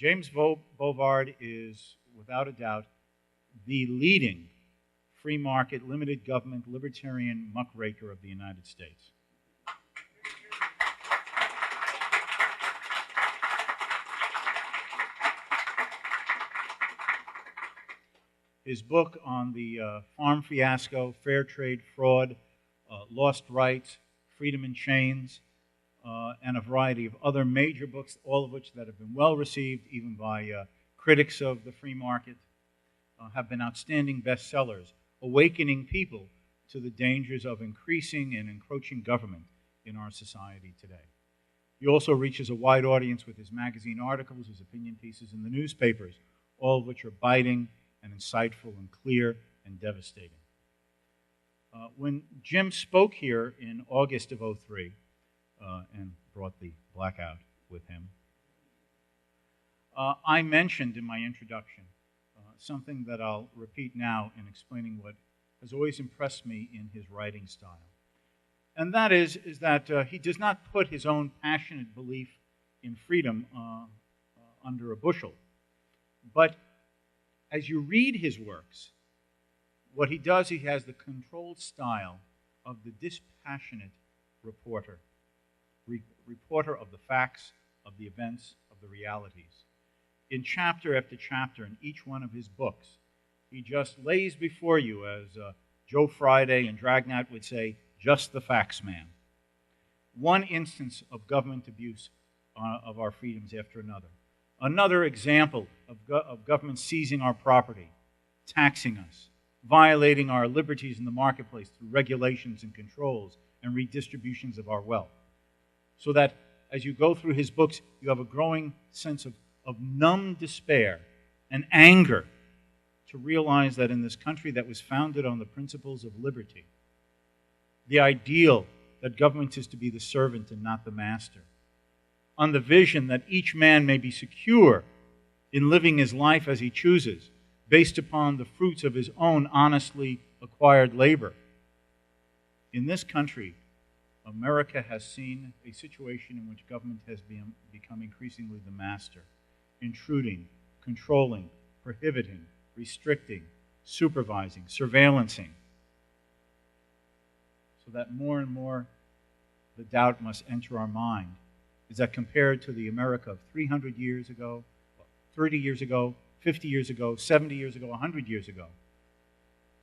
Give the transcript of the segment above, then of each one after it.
James Bovard is, without a doubt, the leading free market, limited government, libertarian muckraker of the United States. His book on the farm fiasco, fair trade fraud, lost rights, freedom in chains, and a variety of other major books, all of which that have been well received even by critics of the free market, have been outstanding bestsellers, awakening people to the dangers of increasing and encroaching government in our society today. He also reaches a wide audience with his magazine articles, his opinion pieces in the newspapers, all of which are biting and insightful and clear and devastating. When Jim spoke here in August of '03 and brought the blackout with him, I mentioned in my introduction something that I'll repeat now in explaining what has always impressed me in his writing style. And that is that he does not put his own passionate belief in freedom under a bushel. But as you read his works, what he does, he has the controlled style of the dispassionate reporter, reporter of the facts, of the events, of the realities. In chapter after chapter in each one of his books, he just lays before you, as Joe Friday and Dragnet would say, just the facts, man. One instance of government abuse of our freedoms after another. Another example of government seizing our property, taxing us, violating our liberties in the marketplace through regulations and controls and redistributions of our wealth. So that as you go through his books, you have a growing sense of numb despair and anger to realize that in this country that was founded on the principles of liberty, the ideal that government is to be the servant and not the master, on the vision that each man may be secure in living his life as he chooses, based upon the fruits of his own honestly acquired labor. In this country, America has seen a situation in which government has become increasingly the master, intruding, controlling, prohibiting, restricting, supervising, surveillancing, so that more and more the doubt must enter our mind is that compared to the America of 300 years ago, 30 years ago, 50 years ago, 70 years ago, 100 years ago,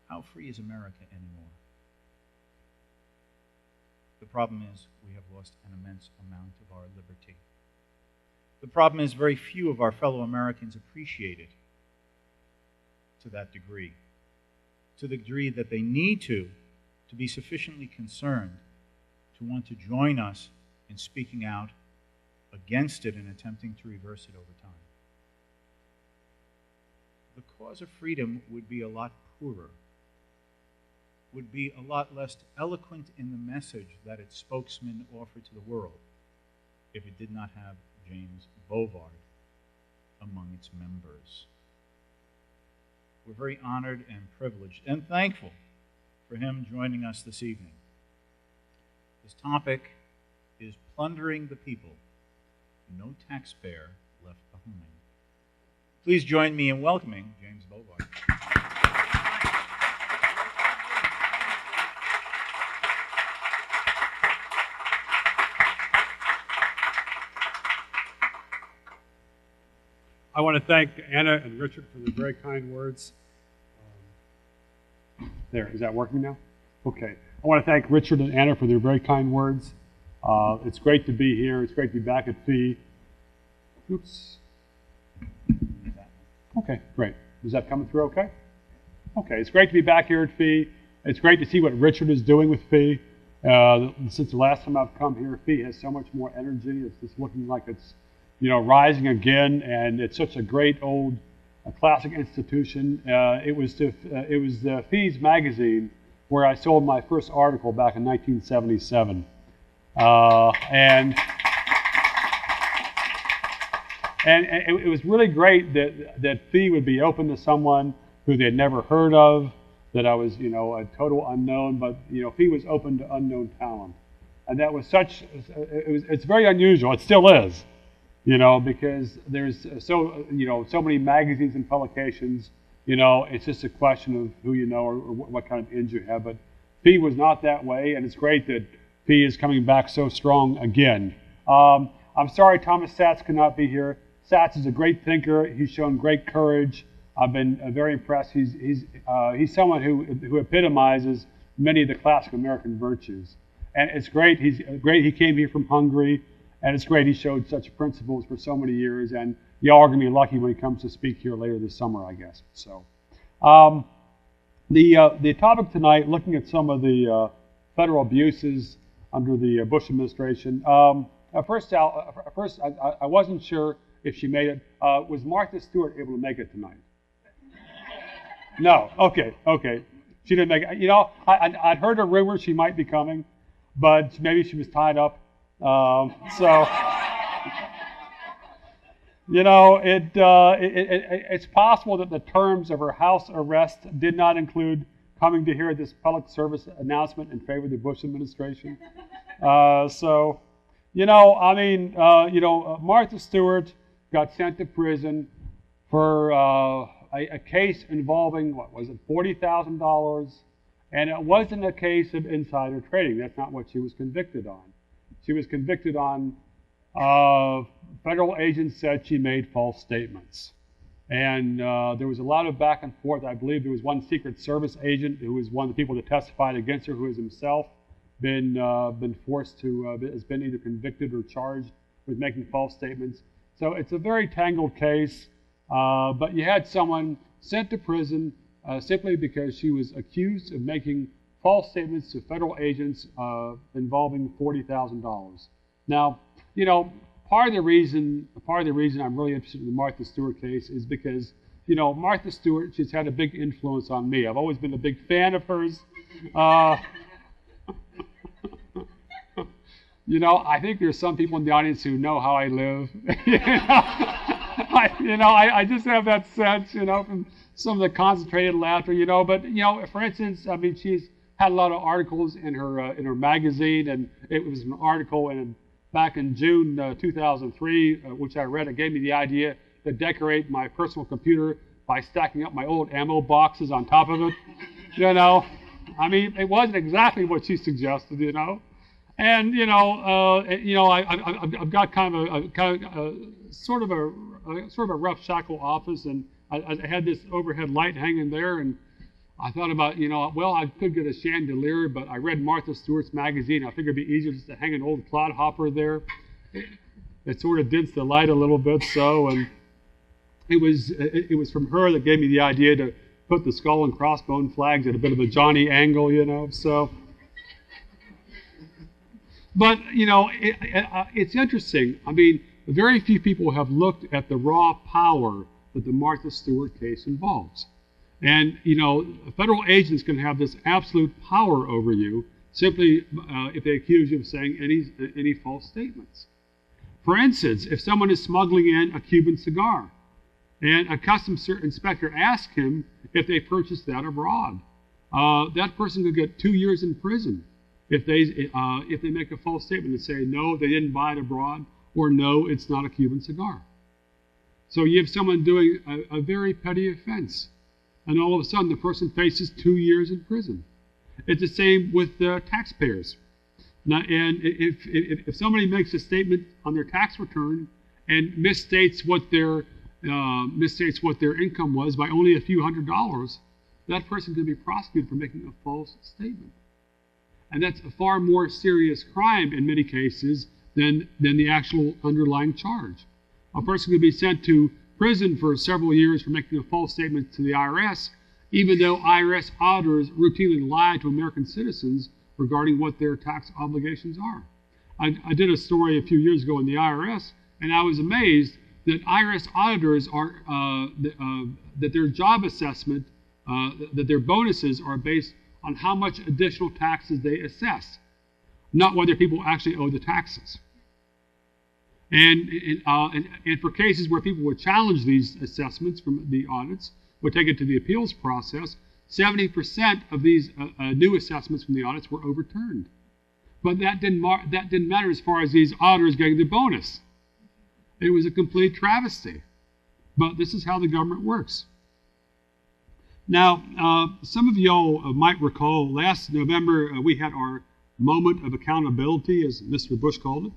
how free is America anymore? The problem is we have lost an immense amount of our liberty. The problem is very few of our fellow Americans appreciate it to that degree, to the degree that they need to be sufficiently concerned to want to join us in speaking out against it and attempting to reverse it over time. The cause of freedom would be a lot poorer, would be a lot less eloquent in the message that its spokesman offered to the world if it did not have James Bovard among its members. We're very honored and privileged and thankful for him joining us this evening. His topic is plundering the people, no taxpayer left behind. Please join me in welcoming James Bovard. I want to thank Anna and Richard for their very kind words. There, is that working now? Okay. I want to thank Richard and Anna for their very kind words. It's great to be here. It's great to be back at FEE. Oops. Okay, great. Is that coming through okay? Okay, it's great to be back here at FEE. It's great to see what Richard is doing with FEE. Since the last time I've come here, FEE has so much more energy. It's just looking like it's, rising again, and it's such a great old classic institution. It was the FEE's magazine where I sold my first article back in 1977. And it was really great that FEE would be open to someone who they had never heard of, that I was, a total unknown, but, FEE was open to unknown talent. And that was it's very unusual. It still is. because there's so many magazines and publications. It's just a question of who you know or what kind of ends you have. But Fee was not that way, and it's great that Fee is coming back so strong again. I'm sorry Thomas Satz could not be here. Satz is a great thinker. He's shown great courage. I've been very impressed. He's someone who epitomizes many of the classic American virtues. And it's great. He's great. He came here from Hungary, and it's great he showed such principles for so many years. And y'all are going to be lucky when he comes to speak here later this summer, I guess. So, the topic tonight, looking at some of the federal abuses under the Bush administration. At first, I wasn't sure if she made it. Was Martha Stewart able to make it tonight? No. Okay. She didn't make it. I'd heard a rumor she might be coming, but maybe she was tied up. It's possible that the terms of her house arrest did not include coming to hear this public service announcement in favor of the Bush administration. Martha Stewart got sent to prison for a case involving, what was it, $40,000, and it wasn't a case of insider trading. That's not what she was convicted on. She was convicted on federal agents said she made false statements. And there was a lot of back and forth. I believe there was one Secret Service agent who was one of the people that testified against her, who has himself been forced to, has been either convicted or charged with making false statements. So it's a very tangled case. But you had someone sent to prison simply because she was accused of making false statements to federal agents involving $40,000. Now, part of the reason I'm really interested in the Martha Stewart case is because, Martha Stewart, she's had a big influence on me. I've always been a big fan of hers. I think there's some people in the audience who know how I live. I just have that sense, from some of the concentrated laughter, But for instance, she's had a lot of articles in her magazine, and it was an article back in June 2003, which I read. It gave me the idea to decorate my personal computer by stacking up my old ammo boxes on top of it. It wasn't exactly what she suggested, And I've got kind of a sort of a rough shackle office, and I had this overhead light hanging there, and I thought about, I could get a chandelier, but I read Martha Stewart's magazine. I figured it'd be easier just to hang an old clodhopper there. It sort of dints the light a little bit, and it was from her that gave me the idea to put the skull and crossbone flags at a bit of a Johnny angle, But, it's interesting. Very few people have looked at the raw power that the Martha Stewart case involves. And, federal agents can have this absolute power over you simply if they accuse you of saying any false statements. For instance, if someone is smuggling in a Cuban cigar and a customs inspector asks him if they purchased that abroad, that person could get 2 years in prison if they make a false statement and say, no, they didn't buy it abroad, or no, it's not a Cuban cigar. So you have someone doing a very petty offense, and all of a sudden the person faces 2 years in prison. It's the same with taxpayers. Now, and if somebody makes a statement on their tax return and misstates what their income was by only a few $100s, that person can be prosecuted for making a false statement. And that's a far more serious crime in many cases than the actual underlying charge. A person could be sent to prison for several years for making a false statement to the IRS, even though IRS auditors routinely lie to American citizens regarding what their tax obligations are. I did a story a few years ago in the IRS, and I was amazed that IRS auditors are that their job assessment, that their bonuses are based on how much additional taxes they assess, not whether people actually owe the taxes. And for cases where people would challenge these assessments from the audits, would take it to the appeals process, 70% of these new assessments from the audits were overturned. But that didn't matter as far as these auditors getting the bonus. It was a complete travesty. But this is how the government works. Now, some of y'all might recall last November we had our moment of accountability, as Mr. Bush called it.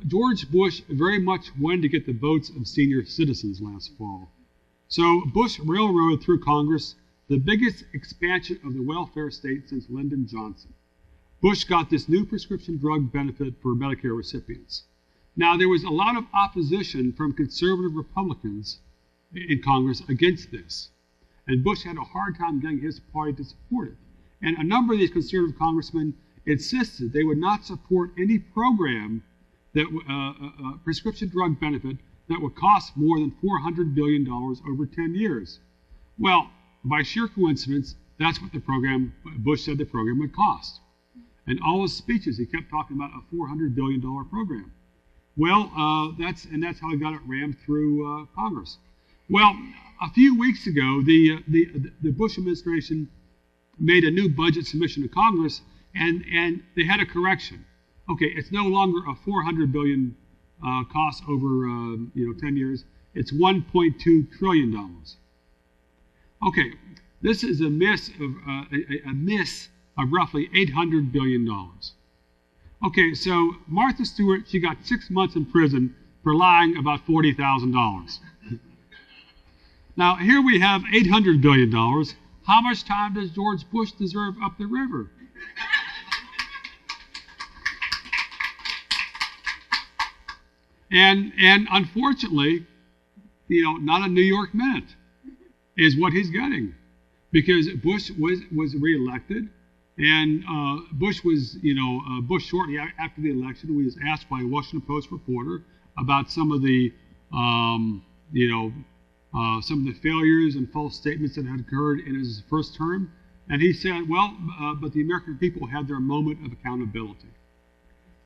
George Bush very much wanted to get the votes of senior citizens last fall. So Bush railroaded through Congress the biggest expansion of the welfare state since Lyndon Johnson. Bush got this new prescription drug benefit for Medicare recipients. Now, there was a lot of opposition from conservative Republicans in Congress against this. And Bush had a hard time getting his party to support it. And a number of these conservative congressmen insisted they would not support any program that prescription drug benefit that would cost more than $400 billion over 10 years. Well, by sheer coincidence, that's what Bush said the program would cost. In all his speeches, he kept talking about a $400 billion program. Well, that's how he got it rammed through Congress. Well, a few weeks ago, the Bush administration made a new budget submission to Congress, and they had a correction. Okay, it's no longer a $400 billion cost over 10 years. It's $1.2 trillion. Okay, this is a miss of roughly $800 billion. Okay, so Martha Stewart, she got 6 months in prison for lying about $40,000. Now, here we have $800 billion. How much time does George Bush deserve up the river? And unfortunately, not a New York minute is what he's getting, because Bush was reelected, and Bush shortly after the election was asked by a Washington Post reporter about some of the failures and false statements that had occurred in his first term, and he said, well, but the American people had their moment of accountability.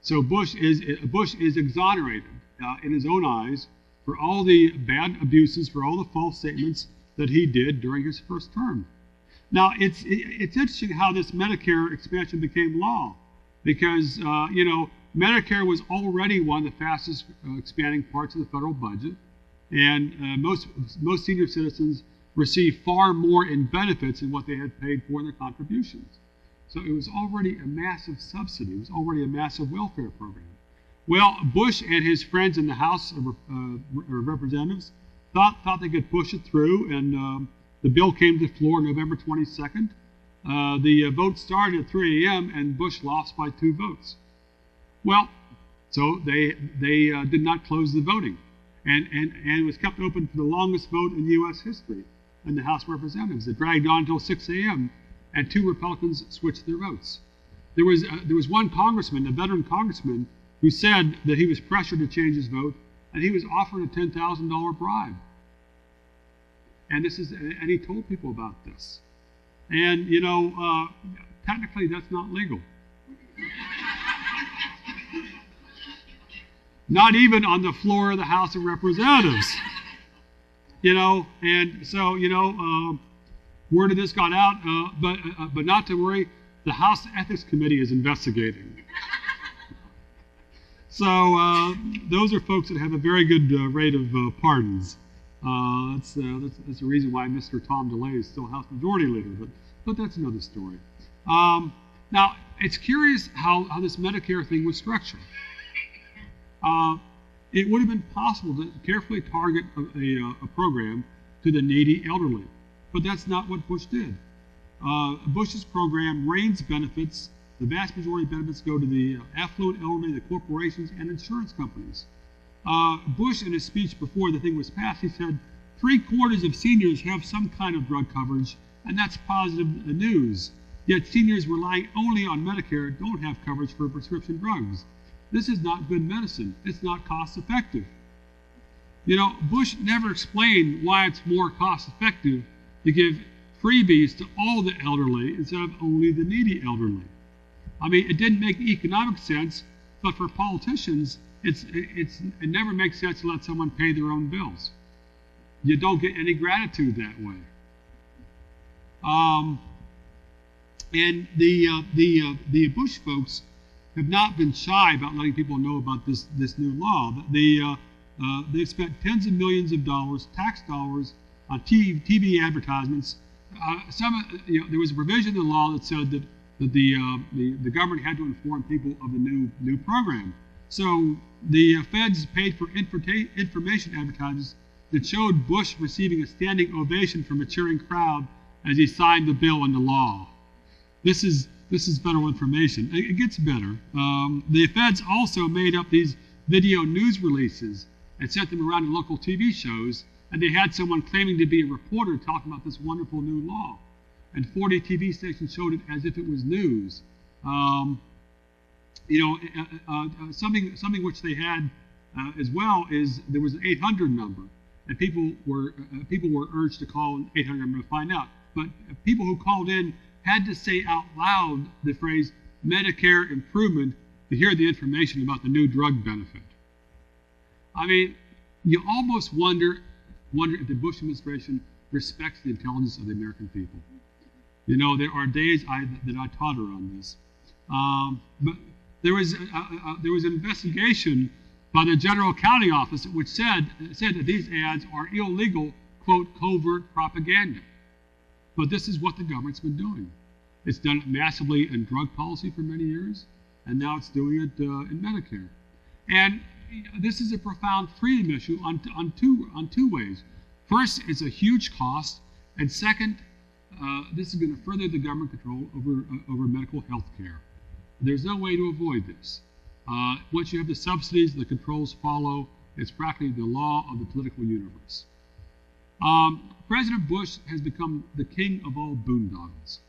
So Bush is exonerated in his own eyes for all the bad abuses, for all the false statements that he did during his first term. Now, it's interesting how this Medicare expansion became law, because Medicare was already one of the fastest expanding parts of the federal budget, and most senior citizens receive far more in benefits than what they had paid for in their contributions. So it was already a massive subsidy. It was already a massive welfare program. Well, Bush and his friends in the House of Representatives thought they could push it through, and the bill came to the floor November 22nd. The vote started at 3 a.m., and Bush lost by 2 votes. Well, so they did not close the voting, and it was kept open for the longest vote in U.S. history in the House of Representatives. It dragged on until 6 a.m., and 2 Republicans switched their votes. There was one congressman, a veteran congressman, who said that he was pressured to change his vote, and he was offered a $10,000 bribe. And he told people about this. And technically that's not legal. Not even on the floor of the House of Representatives. And so word of this got out, but not to worry, the House Ethics Committee is investigating. So those are folks that have a very good rate of pardons. That's the reason why Mr. Tom DeLay is still House Majority Leader, but that's another story. Now, it's curious how this Medicare thing was structured. It would have been possible to carefully target a program to the needy elderly, but that's not what Bush did. Bush's program rains benefits. The vast majority of benefits go to the affluent elderly, the corporations, and insurance companies. Bush, in his speech before the thing was passed, he said 3/4 of seniors have some kind of drug coverage, and that's positive news. Yet seniors relying only on Medicare don't have coverage for prescription drugs. This is not good medicine. It's not cost effective. Bush never explained why it's more cost effective to give freebies to all the elderly instead of only the needy elderly. I mean, it didn't make economic sense, but for politicians, it never makes sense to let someone pay their own bills. You don't get any gratitude that way. And the Bush folks have not been shy about letting people know about this new law. They've spent tens of millions of dollars, tax dollars, on TV advertisements. There was a provision in the law that said that the government had to inform people of the new program. So the feds paid for information advertisements that showed Bush receiving a standing ovation from a cheering crowd as he signed the bill into law. This is federal information. It gets better. The feds also made up these video news releases and sent them around to local TV shows, and they had someone claiming to be a reporter talking about this wonderful new law. And 40 TV stations showed it as if it was news. Something which they had as well is there was an 800 number, and people were urged to call an 800 number to find out. But people who called in had to say out loud the phrase Medicare improvement to hear the information about the new drug benefit. I mean, you almost wonder if the Bush administration respects the intelligence of the American people. You know, there are days that I totter on this. But there was an investigation by the General Accounting Office which said that these ads are illegal, quote, covert propaganda. But this is what the government's been doing. It's done it massively in drug policy for many years, and now it's doing it in Medicare. And this is a profound freedom issue on two ways. First, it's a huge cost, and second, this is going to further the government control over medical health care. There's no way to avoid this. Once you have the subsidies, the controls follow. It's practically the law of the political universe. President Bush has become the king of all boondoggles.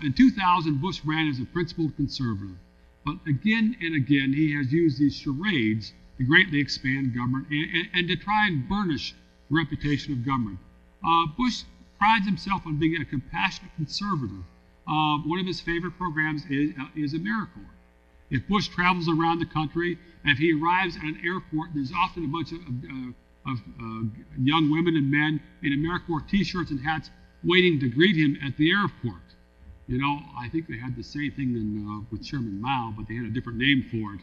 In 2000, Bush ran as a principled conservative. But again and again, he has used these charades to greatly expand government and to try and burnish the reputation of government. Bush prides himself on being a compassionate conservative. One of his favorite programs is AmeriCorps. If Bush travels around the country, and if he arrives at an airport, there's often a bunch of young women and men in AmeriCorps t-shirts and hats waiting to greet him at the airport. You know, I think they had the same thing with Chairman Mao, but they had a different name for it.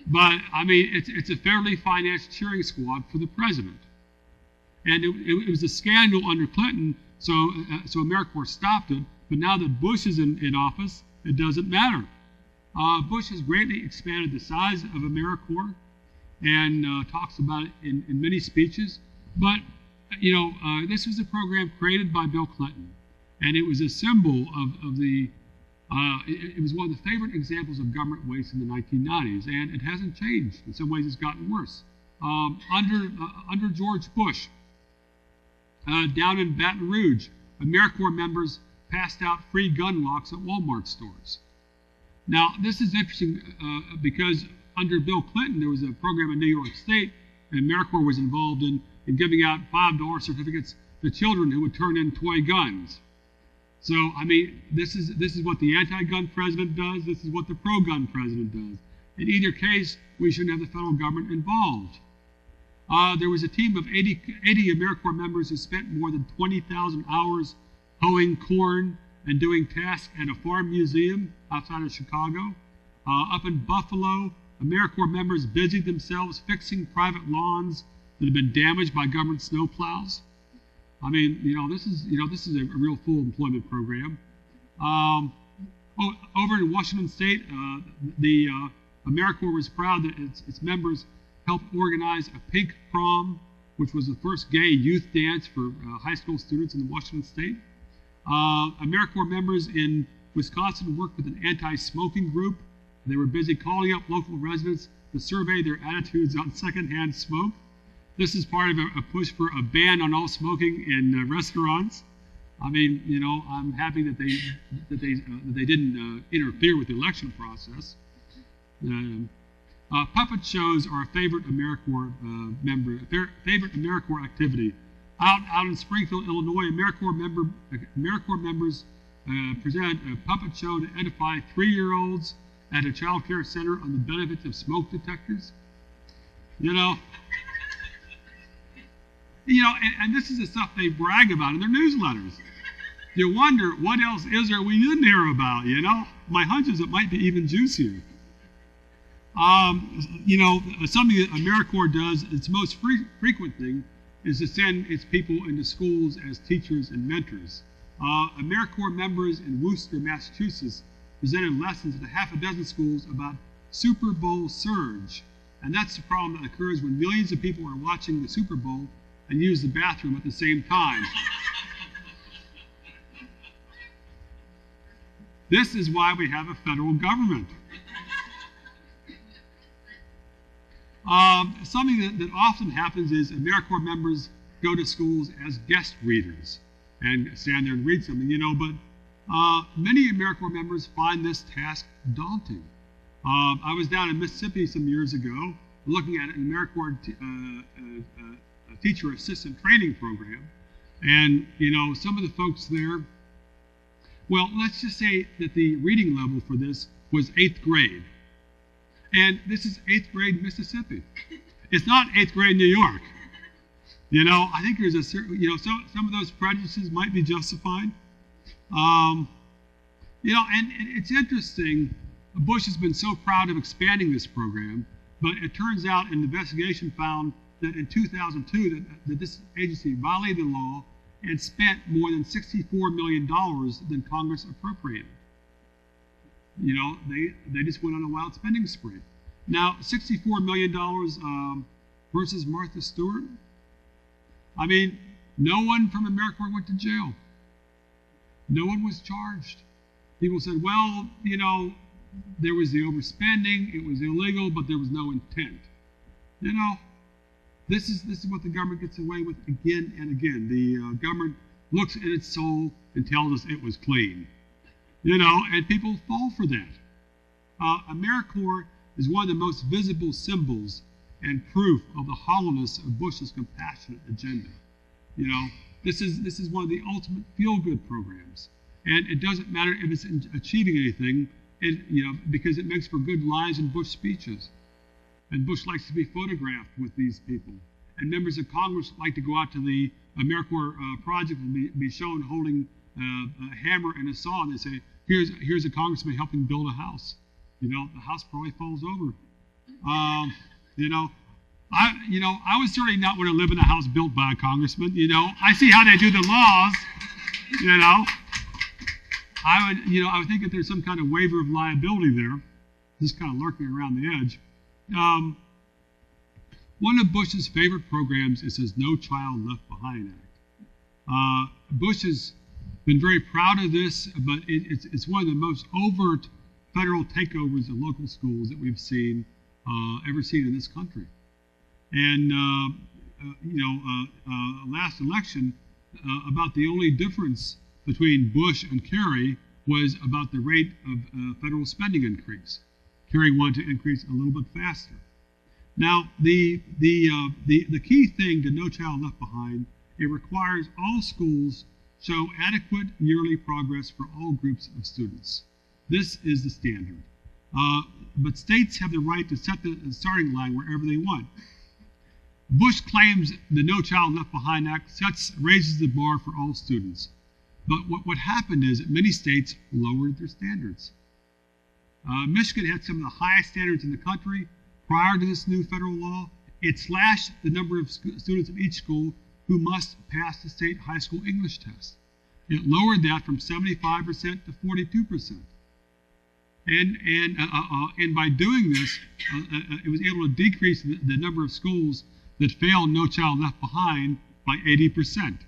But, I mean, it's a fairly financed cheering squad for the president. And it was a scandal under Clinton, so AmeriCorps stopped it. But now that Bush is in office, it doesn't matter. Bush has greatly expanded the size of AmeriCorps and talks about it in many speeches. But, you know, this was a program created by Bill Clinton. And it was a symbol of it was one of the favorite examples of government waste in the 1990s. And it hasn't changed. In some ways, it's gotten worse. Under George Bush, down in Baton Rouge, AmeriCorps members passed out free gun locks at Walmart stores. Now, this is interesting because under Bill Clinton, there was a program in New York State, and AmeriCorps was involved in giving out $5 certificates to children who would turn in toy guns. So, I mean, this is what the anti-gun president does. This is what the pro-gun president does. In either case, we shouldn't have the federal government involved. There was a team of 80 AmeriCorps members who spent more than 20,000 hours hoeing corn and doing tasks at a farm museum outside of Chicago. Up in Buffalo, AmeriCorps members busied themselves fixing private lawns that have been damaged by government snowplows. I mean, this is a real full employment program. Over in Washington State, the AmeriCorps was proud that its members helped organize a pink prom, which was the first gay youth dance for high school students in Washington State. AmeriCorps members in Wisconsin worked with an anti-smoking group. They were busy calling up local residents to survey their attitudes on secondhand smoke. This is part of a push for a ban on all smoking in restaurants. I mean, I'm happy that they didn't interfere with the election process. Puppet shows are a favorite AmeriCorps favorite AmeriCorps activity. Out in Springfield, Illinois, AmeriCorps members presented a puppet show to edify 3-year-olds at a child care center on the benefits of smoke detectors. And this is the stuff they brag about in their newsletters. You wonder what else is there we didn't hear about, my hunch is it might be even juicier. Something that AmeriCorps does, its most frequent thing, is to send its people into schools as teachers and mentors. AmeriCorps members in Worcester, Massachusetts, presented lessons at a half a dozen schools about Super Bowl surge. And that's the problem that occurs when millions of people are watching the Super Bowl and use the bathroom at the same time. This is why we have a federal government. Something that often happens is AmeriCorps members go to schools as guest readers and stand there and read something, but many AmeriCorps members find this task daunting. I was down in Mississippi some years ago looking at an AmeriCorps teacher assistant training program, and some of the folks there, well, let's just say that the reading level for this was 8th grade. And this is 8th grade Mississippi. It's not 8th grade New York. I think there's a certain, some of those prejudices might be justified. And it's interesting, Bush has been so proud of expanding this program, but it turns out an investigation found that in 2002 that this agency violated the law and spent more than $64 million than Congress appropriated. They just went on a wild spending spree. Now, $64 million versus Martha Stewart. I mean, no one from AmeriCorps went to jail. No one was charged. People said, well, there was the overspending, it was illegal, but there was no intent. This is what the government gets away with again and again. The government looks at its soul and tells us it was clean. And people fall for that. AmeriCorps is one of the most visible symbols and proof of the hollowness of Bush's compassionate agenda. This is one of the ultimate feel-good programs, and it doesn't matter if it's achieving anything, because it makes for good lines in Bush speeches. And Bush likes to be photographed with these people. And members of Congress like to go out to the AmeriCorps project and be shown holding a hammer and a saw, and they say, here's a congressman helping build a house. The house probably falls over. I would certainly not want to live in a house built by a congressman. I see how they do the laws. I would think that there's some kind of waiver of liability there, just kind of lurking around the edge. One of Bush's favorite programs is his No Child Left Behind Act. Bush has been very proud of this, but it's one of the most overt federal takeovers of local schools that we've ever seen in this country. And last election, about the only difference between Bush and Kerry was about the rate of federal spending increase. Kerry wanted to increase a little bit faster. Now, the key thing to No Child Left Behind, it requires all schools show adequate yearly progress for all groups of students. This is the standard. But states have the right to set the starting line wherever they want. Bush claims the No Child Left Behind Act raises the bar for all students. But what happened is that many states lowered their standards. Michigan had some of the highest standards in the country prior to this new federal law. It slashed the number of students of each school who must pass the state high school English test. It lowered that from 75% to 42%. And by doing this, it was able to decrease the number of schools that failed No Child Left Behind by 80%.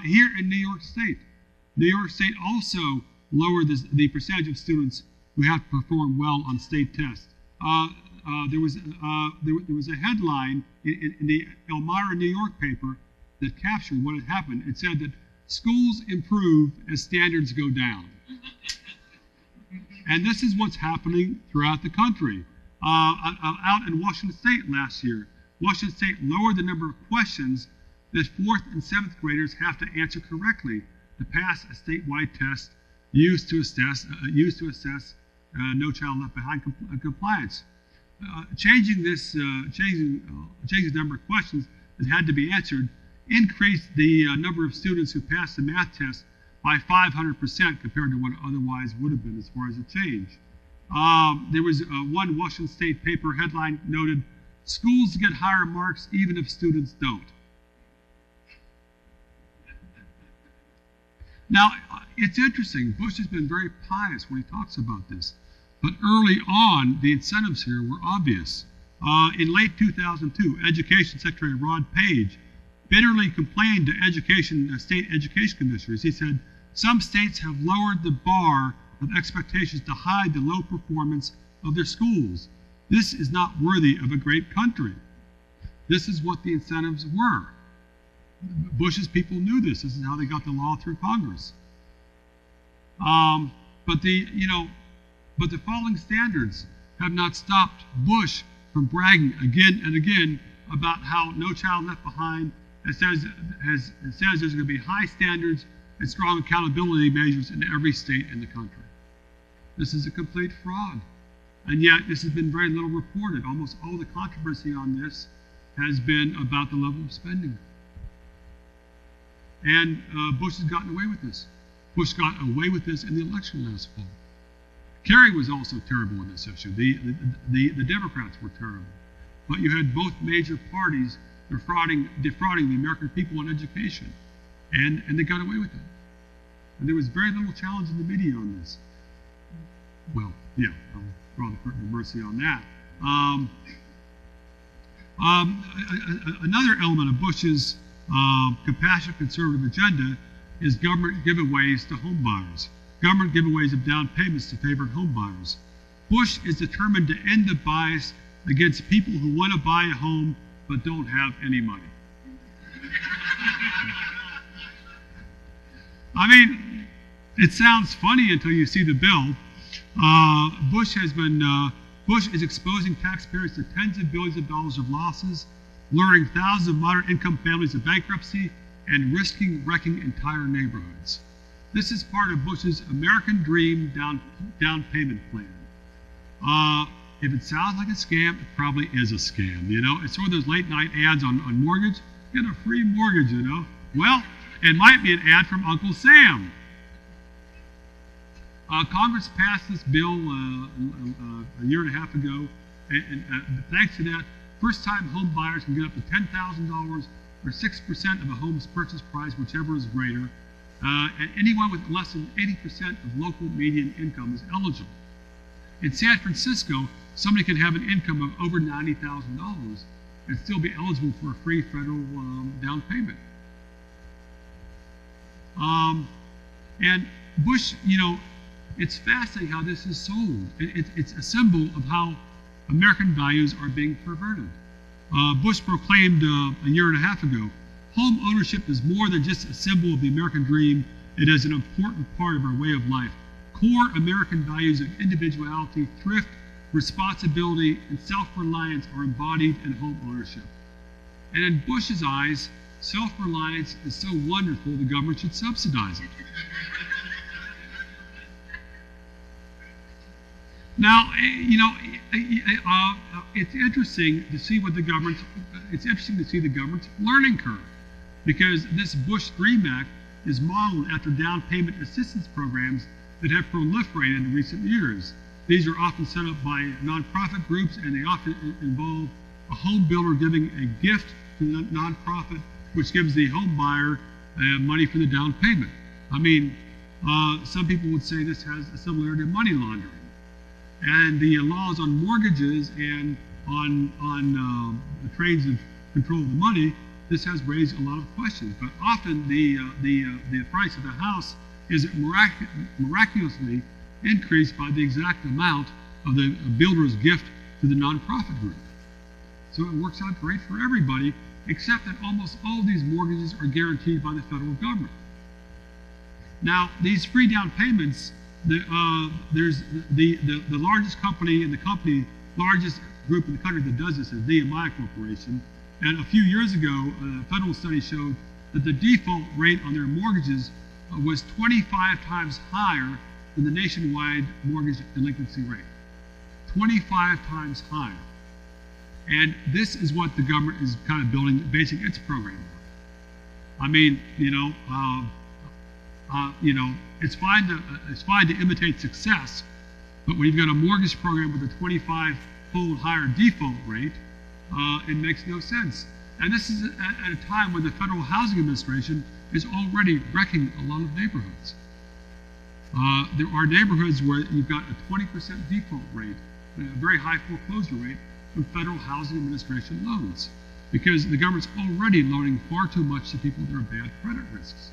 Here in New York State also lowered the percentage of students who have to perform well on state tests. There was a headline in the Elmira, New York paper that captured what had happened. It said that schools improve as standards go down. And this is what's happening throughout the country. Out in Washington State last year, Washington State lowered the number of questions that 4th and 7th graders have to answer correctly to pass a statewide test used to assess No Child Left Behind compliance. Changing the number of questions that had to be answered increased the number of students who passed the math test by 500% compared to what it otherwise would have been as far as a change. There was one Washington State paper headline noted, "Schools get higher marks even if students don't." Now, it's interesting. Bush has been very pious when he talks about this. But early on, the incentives here were obvious. In late 2002, Education Secretary Rod Page bitterly complained to state education commissioners. He said, "Some states have lowered the bar of expectations to hide the low performance of their schools. This is not worthy of a great country." This is what the incentives were. Bush's people knew this. This is how they got the law through Congress. But the following standards have not stopped Bush from bragging again and again about how No Child Left Behind says there's going to be high standards and strong accountability measures in every state in the country. This is a complete fraud. And yet this has been very little reported. Almost all the controversy on this has been about the level of spending. And Bush has gotten away with this. Bush got away with this in the election last fall. Kerry was also terrible on this issue. The Democrats were terrible. But you had both major parties defrauding the American people on education. And they got away with it. And there was very little challenge in the media on this. Well, yeah, I'll draw the curtain of mercy on that. Another element of Bush's compassionate conservative agenda is government giveaways to home buyers. Government giveaways of down payments to favored home buyers. Bush is determined to end the bias against people who want to buy a home but don't have any money. I mean, it sounds funny until you see the bill. Bush is exposing taxpayers to tens of billions of dollars of losses, luring thousands of moderate income families to bankruptcy, and risking wrecking entire neighborhoods. This is part of Bush's American Dream down payment plan. If it sounds like a scam, it probably is a scam, you know? It's sort of those late night ads on mortgage. Get a free mortgage, you know? Well, it might be an ad from Uncle Sam. Congress passed this bill a year and a half ago, and thanks to that, first-time home buyers can get up to $10,000 or 6% of a home's purchase price, whichever is greater, and anyone with less than 80% of local median income is eligible. In San Francisco, somebody can have an income of over $90,000 and still be eligible for a free federal down payment. And Bush, you know, it's fascinating how this is sold. It's a symbol of how American values are being perverted. Bush proclaimed a year and a half ago, home ownership is more than just a symbol of the American dream. It is an important part of our way of life. Core American values of individuality, thrift, responsibility, and self-reliance are embodied in home ownership. And in Bush's eyes, self-reliance is so wonderful the government should subsidize it. Now, you know, it's interesting to see what the government's learning curve, because this Bush Dream Act is modeled after down payment assistance programs that have proliferated in recent years. These are often set up by nonprofit groups, and they often involve a home builder giving a gift to the nonprofit, which gives the home buyer money for the down payment. I mean, some people would say this has a similarity to money laundering. And the laws on mortgages and on the trains of control of the money, this has raised a lot of questions. But often the price of the house is miraculously increased by the exact amount of the builder's gift to the nonprofit group. So it works out great for everybody, except that almost all of these mortgages are guaranteed by the federal government. Now, these free down payments, there's the largest company in the largest group in the country that does this is Nehemiah Corporation. And a few years ago, a federal study showed that the default rate on their mortgages was 25 times higher than the nationwide mortgage delinquency rate. 25 times higher. And this is what the government is kind of basing its program on. I mean, you know, it's fine to imitate success, but when you've got a mortgage program with a 25-fold higher default rate, it makes no sense. And this is at a time when the Federal Housing Administration is already wrecking a lot of neighborhoods. There are neighborhoods where you've got a 20% default rate, a very high foreclosure rate from Federal Housing Administration loans, because the government's already loaning far too much to people that are bad credit risks.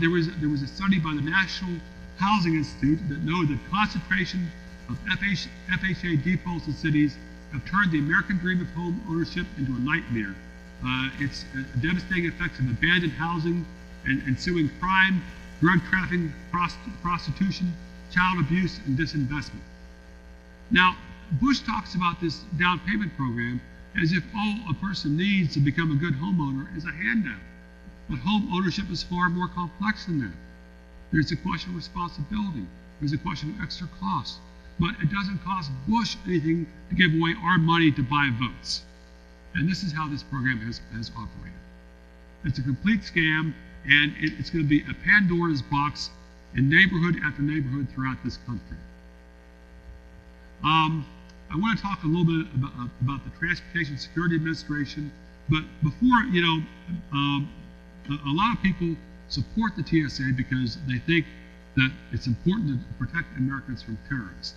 There was a study by the National Housing Institute that noted that concentration of FHA defaults in cities have turned the American dream of home ownership into a nightmare. It's devastating effects of abandoned housing and ensuing crime, drug trafficking, prostitution, child abuse, and disinvestment. Now, Bush talks about this down payment program as if all a person needs to become a good homeowner is a handout. But home ownership is far more complex than that. There's a question of responsibility. There's a question of extra costs. But it doesn't cost Bush anything to give away our money to buy votes. And this is how this program has operated. It's a complete scam, and it's going to be a Pandora's box in neighborhood after neighborhood throughout this country. I want to talk a little bit about the Transportation Security Administration, but before, a lot of people support the TSA because they think that it's important to protect Americans from terrorists.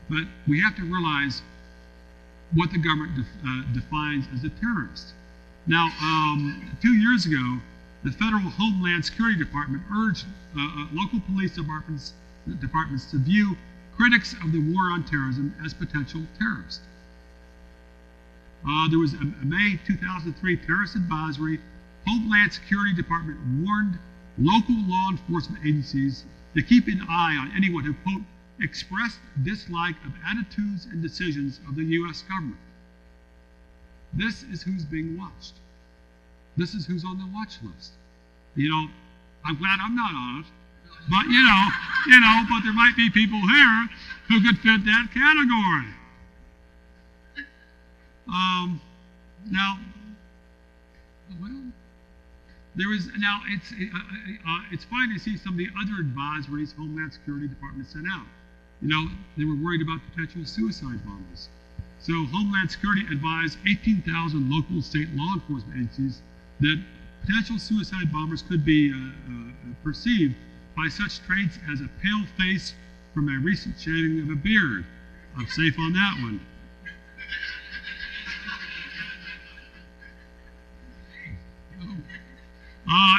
But we have to realize what the government defines as a terrorist. Now, 2 years ago, the Federal Homeland Security Department urged local police departments to view critics of the war on terrorism as potential terrorists. There was a May 2003 terrorist advisory. Homeland Security Department warned local law enforcement agencies to keep an eye on anyone who, quote, expressed dislike of attitudes and decisions of the U.S. government. This is who's being watched. This is who's on the watch list. I'm glad I'm not on it, but but there might be people here who could fit that category. It's fine to see some of the other advisories Homeland Security Department sent out. They were worried about potential suicide bombers. So Homeland Security advised 18,000 local state law enforcement agencies that potential suicide bombers could be perceived by such traits as a pale face from a recent shaving of a beard. I'm safe on that one.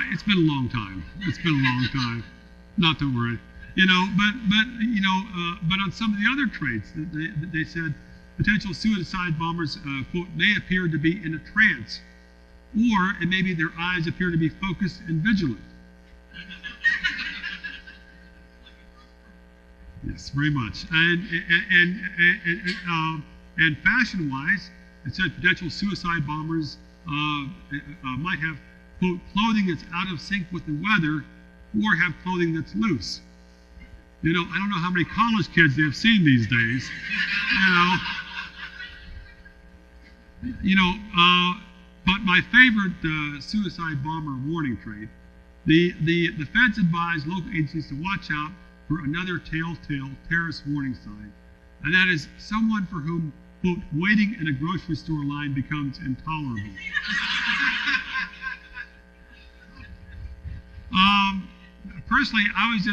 It's been a long time. It's been a long time. Not to worry. But on some of the other traits, they said potential suicide bombers, quote, may appear to be in a trance, or it may be their eyes appear to be focused and vigilant. Yes, very much. And fashion-wise, it said potential suicide bombers might have, quote, clothing that's out of sync with the weather, or have clothing that's loose. I don't know how many college kids they have seen these days. But my favorite suicide bomber warning trait, the feds advise local agencies to watch out for another telltale terrorist warning sign, and that is someone for whom, quote, waiting in a grocery store line becomes intolerable. Personally, I was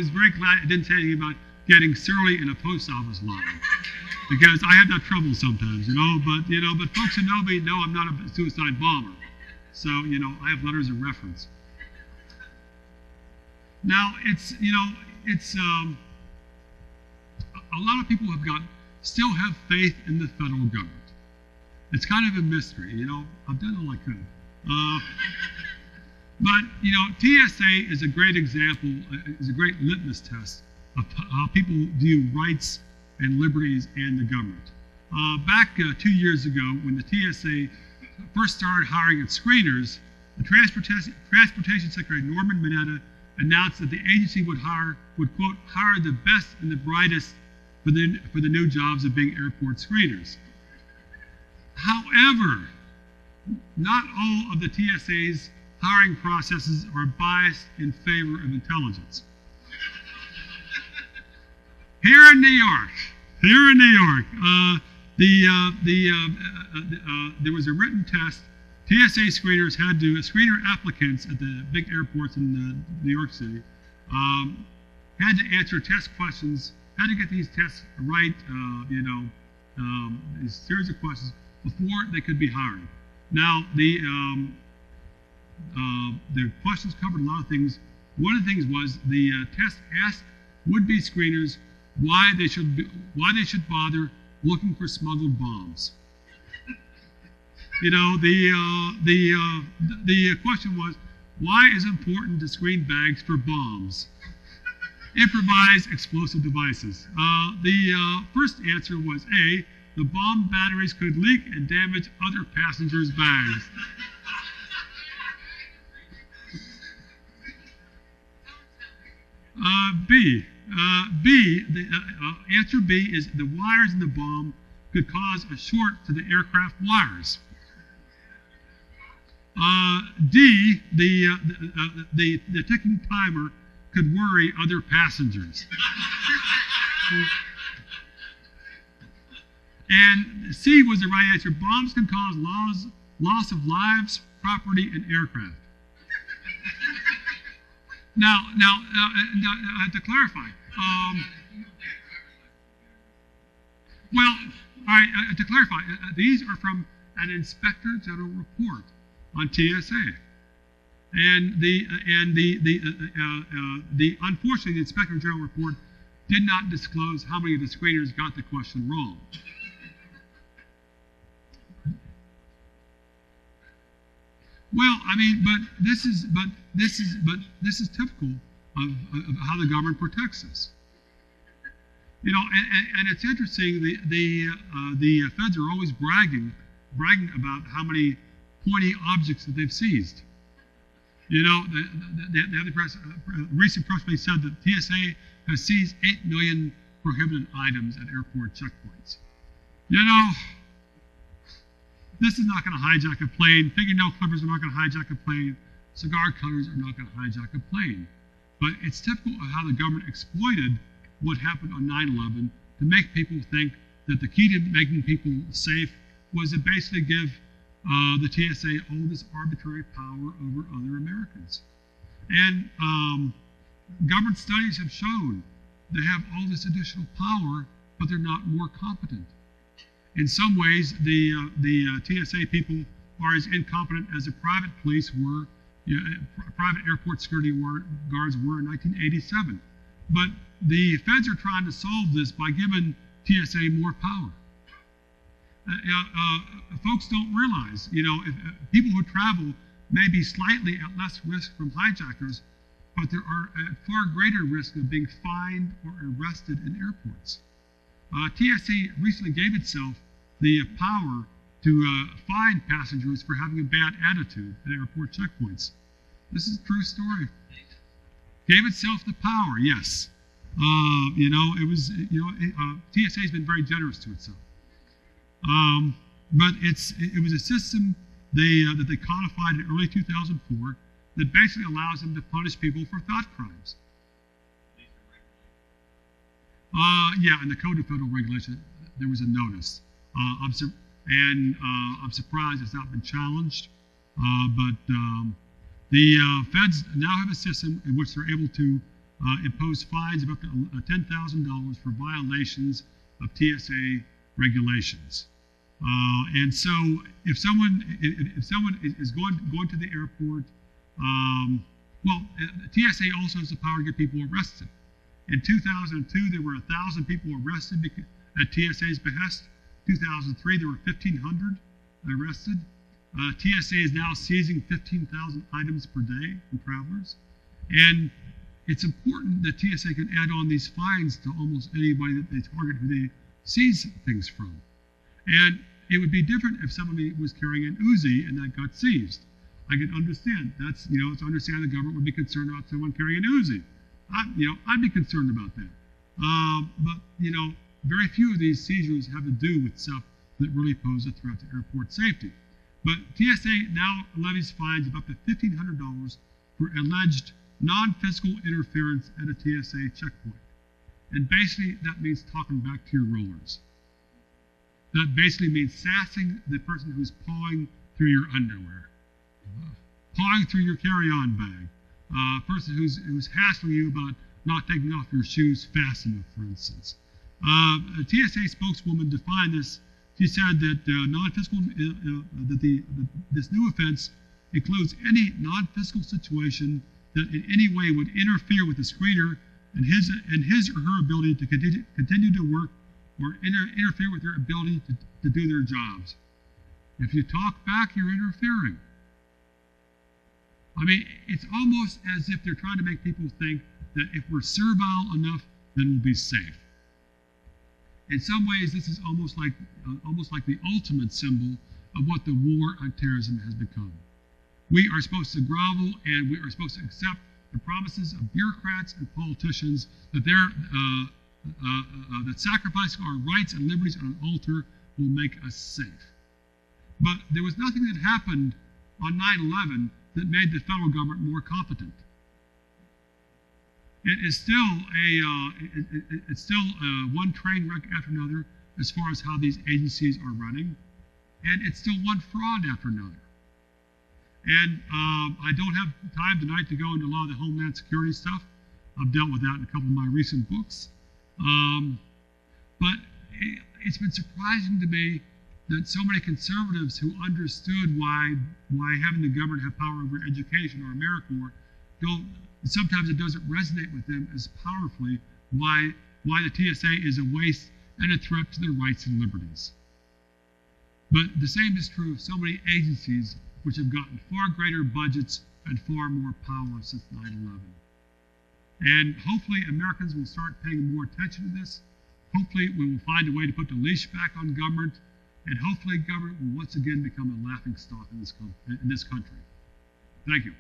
very glad it didn't say anything about getting surly in a post office line, because I have that trouble sometimes, but folks who know me know I'm not a suicide bomber. So, I have letters of reference. Now, a lot of people still have faith in the federal government. It's kind of a mystery, I've done all I could. But, TSA is a great example, is a great litmus test of how people view rights and liberties and the government. Back 2 years ago, when the TSA first started hiring its screeners, the Transportation Secretary Norman Mineta announced that the agency would quote, hire the best and the brightest for the new jobs of being airport screeners. However, not all of the TSA's hiring processes are biased in favor of intelligence. Here in New York, there was a written test. TSA screeners had to, screener applicants at the big airports in New York City had to answer test questions, had to get these tests right, these series of questions before they could be hired. Now, the questions covered a lot of things. One of the things was the test asked would-be screeners why they should bother looking for smuggled bombs. The question was, why is it important to screen bags for bombs? Improvised explosive devices. The first answer was A, the bomb batteries could leak and damage other passengers' bags. Answer B is the wires in the bomb could cause a short to the aircraft wires. D, the ticking timer could worry other passengers. And C was the right answer. Bombs can cause loss of lives, property, and aircraft. Now, to clarify, these are from an Inspector General report on TSA, and unfortunately, the Inspector General report did not disclose how many of the screeners got the question wrong. Well, I mean, but this is typical of how the government protects us. And it's interesting. The feds are always bragging about how many pointy objects that they've seized. The recent press release said that TSA has seized 8 million prohibited items at airport checkpoints. This is not going to hijack a plane. Fingernail clippers are not going to hijack a plane. Cigar cutters are not going to hijack a plane. But it's typical of how the government exploited what happened on 9/11 to make people think that the key to making people safe was to basically give the TSA all this arbitrary power over other Americans. And government studies have shown they have all this additional power, but they're not more competent. In some ways, the TSA people are as incompetent as the private police were, private airport security guards were in 1987. But the feds are trying to solve this by giving TSA more power. Folks don't realize, if people who travel may be slightly at less risk from hijackers, but there are at far greater risk of being fined or arrested in airports. TSA recently gave itself the power to fine passengers for having a bad attitude at airport checkpoints. This is a true story. Gave itself the power, yes. TSA has been very generous to itself. But it was a system that they codified in early 2004 that basically allows them to punish people for thought crimes. In the Code of Federal Regulation, there was a notice. I'm surprised it's not been challenged. But the feds now have a system in which they're able to impose fines of up to $10,000 for violations of TSA regulations. And so, if someone is going to the airport, TSA also has the power to get people arrested. In 2002, there were 1,000 people arrested at TSA's behest. 2003, there were 1,500 arrested. TSA is now seizing 15,000 items per day from travelers. And it's important that TSA can add on these fines to almost anybody that they target who they seize things from. And it would be different if somebody was carrying an Uzi and that got seized. I can understand. It's understandable the government would be concerned about someone carrying an Uzi. I'd be concerned about that. But very few of these seizures have to do with stuff that really pose a threat to airport safety. But TSA now levies fines of up to $1,500 for alleged non-physical interference at a TSA checkpoint. And basically, that means talking back to your rollers. That basically means sassing the person who's pawing through your underwear, pawing through your carry-on bag, person who's hassling you about not taking off your shoes fast enough, for instance. A TSA spokeswoman defined this. She said that non-physical, this new offense includes any non-physical situation that in any way would interfere with the screener and his or her ability to continue to work or interfere with their ability to do their jobs. If you talk back, you're interfering. I mean, it's almost as if they're trying to make people think that if we're servile enough, then we'll be safe. In some ways, this is almost like the ultimate symbol of what the war on terrorism has become. We are supposed to grovel and we are supposed to accept the promises of bureaucrats and politicians that that sacrificing our rights and liberties on an altar will make us safe. But there was nothing that happened on 9/11 that made the federal government more competent. It is still one train wreck after another as far as how these agencies are running, and it's still one fraud after another. And I don't have time tonight to go into a lot of the Homeland Security stuff. I've dealt with that in a couple of my recent books. But it's been surprising to me that so many conservatives who understood why having the government have power over education or AmeriCorps sometimes it doesn't resonate with them as powerfully why the TSA is a waste and a threat to their rights and liberties. But the same is true of so many agencies which have gotten far greater budgets and far more power since 9/11. And hopefully Americans will start paying more attention to this. Hopefully we will find a way to put the leash back on government, and hopefully government will once again become a laughingstock in this country. Thank you.